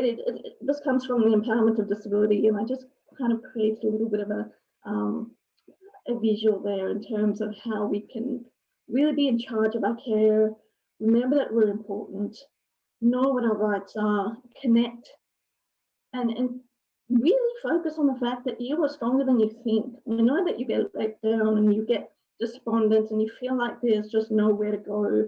this comes from the empowerment of disability, and I just kind of create a little bit of a visual there in terms of how we can really be in charge of our care, remember that we're important, know what our rights are, connect, and really focus on the fact that you are stronger than you think. I know that you get let down and you get despondent and you feel like there's just nowhere to go,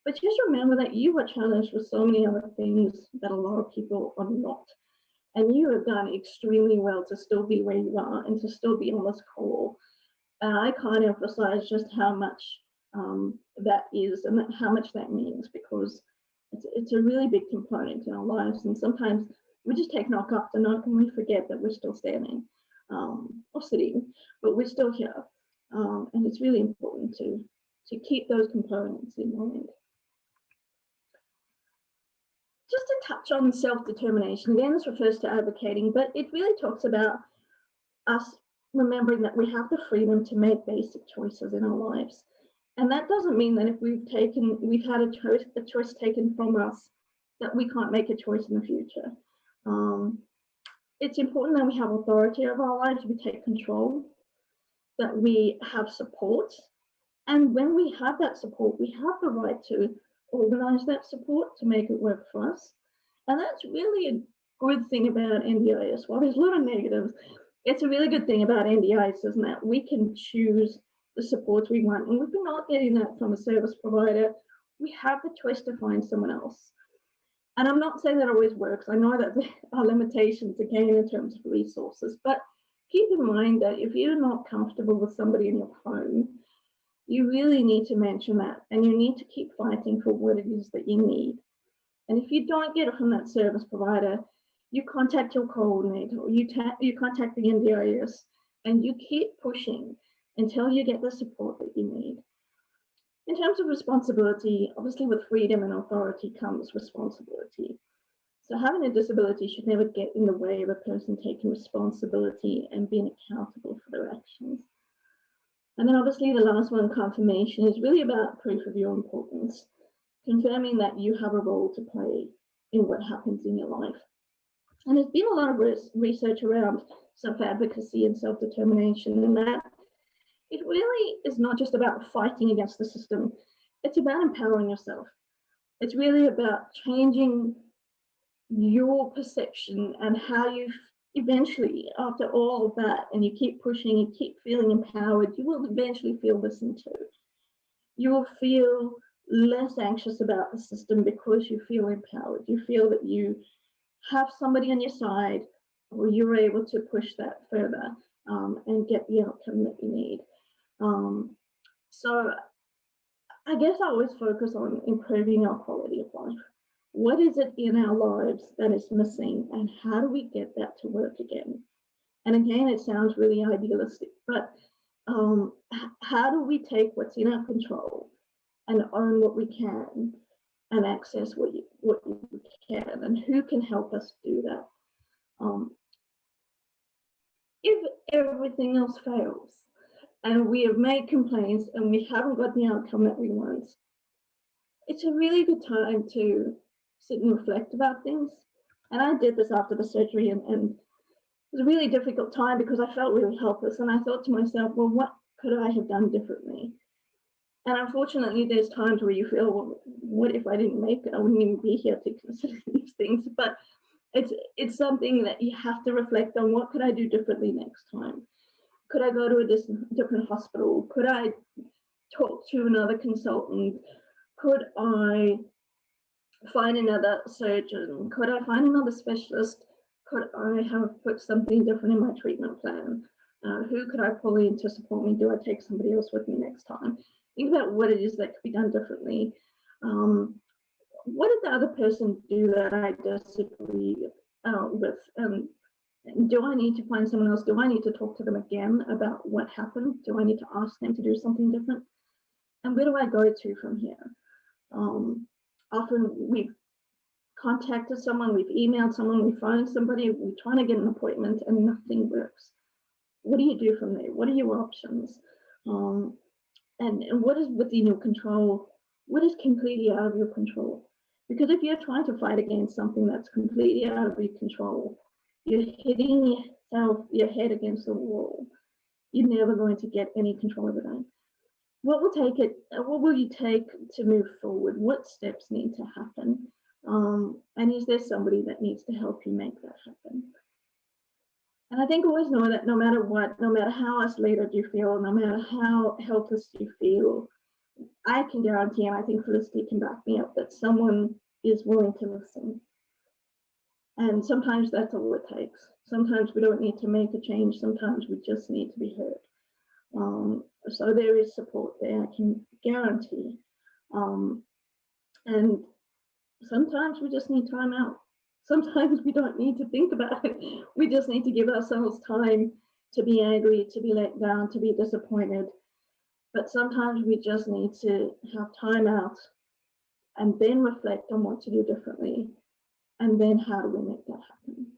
but just remember that you are challenged with so many other things that a lot of people are not. And you have done extremely well to still be where you are and to still be on this call. And I can't emphasize just how much that is and how much that means, because it's a really big component in our lives. And sometimes we just take knock after knock and we forget that we're still standing or sitting, but we're still here. And it's really important to keep those components in mind. Just to touch on self-determination, again, this refers to advocating, but it really talks about us remembering that we have the freedom to make basic choices in our lives. And that doesn't mean that if we've had a choice taken from us, that we can't make a choice in the future. It's important that we have authority over our lives, we take control, that we have support. And when we have that support, we have the right to organize that support to make it work for us. And that's really a good thing about NDIS. While there's a lot of negatives, it's a really good thing about NDIS, isn't that we can choose the supports we want. And if we're not getting that from a service provider, we have the choice to find someone else. And I'm not saying that always works. I know that there are limitations again in terms of resources, but keep in mind that if you're not comfortable with somebody in your home, you really need to mention that, and you need to keep fighting for what it is that you need. And if you don't get it from that service provider, you contact your coordinator, or you contact the NDIS, and you keep pushing until you get the support that you need. In terms of responsibility, obviously with freedom and authority comes responsibility. So having a disability should never get in the way of a person taking responsibility and being accountable for their actions. And then obviously the last one, confirmation, is really about proof of your importance, confirming that you have a role to play in what happens in your life. And there's been a lot of research around self-advocacy and self-determination, and that it really is not just about fighting against the system, it's about empowering yourself. It's really about changing your perception and how you eventually, after all of that, and you keep pushing, you keep feeling empowered, you will eventually feel listened to. You will feel less anxious about the system because you feel empowered. You feel that you have somebody on your side, or you're able to push that further and get the outcome that you need. So I guess I always focus on improving our quality of life. What is it in our lives that is missing, and how do we get that to work again? And again, it sounds really idealistic, but how do we take what's in our control and own what we can and access what you can, and who can help us do that? If everything else fails and we have made complaints and we haven't got the outcome that we want, it's a really good time to sit and reflect about things. And I did this after the surgery, and it was a really difficult time because I felt really helpless, and I thought to myself, well, what could I have done differently? And unfortunately, there's times where you feel, well, what if I didn't make it? I wouldn't even be here to consider these things. But it's something that you have to reflect on. What could I do differently next time? Could I go to a different hospital? Could I talk to another consultant? Could I find another surgeon? Could I find another specialist? Could I have put something different in my treatment plan? Who could I pull in to support me? Do I take somebody else with me next time? Think about what it is that could be done differently. What did the other person do that I disagree with? Do I need to find someone else? Do I need to talk to them again about what happened? Do I need to ask them to do something different? And where do I go to from here? Often we've contacted someone, we've emailed someone, we phoned somebody, we're trying to get an appointment and nothing works. What do you do from there? What are your options? And what is within your control? What is completely out of your control? Because if you're trying to fight against something that's completely out of your control, you're hitting your head against the wall. You're never going to get any control of it. What will you take to move forward? What steps need to happen? And is there somebody that needs to help you make that happen? And I think always know that no matter what, no matter how isolated you feel, no matter how helpless you feel, I can guarantee, and I think Felicity can back me up, that someone is willing to listen. And sometimes that's all it takes. Sometimes we don't need to make a change. Sometimes we just need to be heard. So there is support there, I can guarantee. And sometimes we just need time out. Sometimes we don't need to think about it. We just need to give ourselves time to be angry, to be let down, to be disappointed. But sometimes we just need to have time out and then reflect on what to do differently. And then how do we make that happen?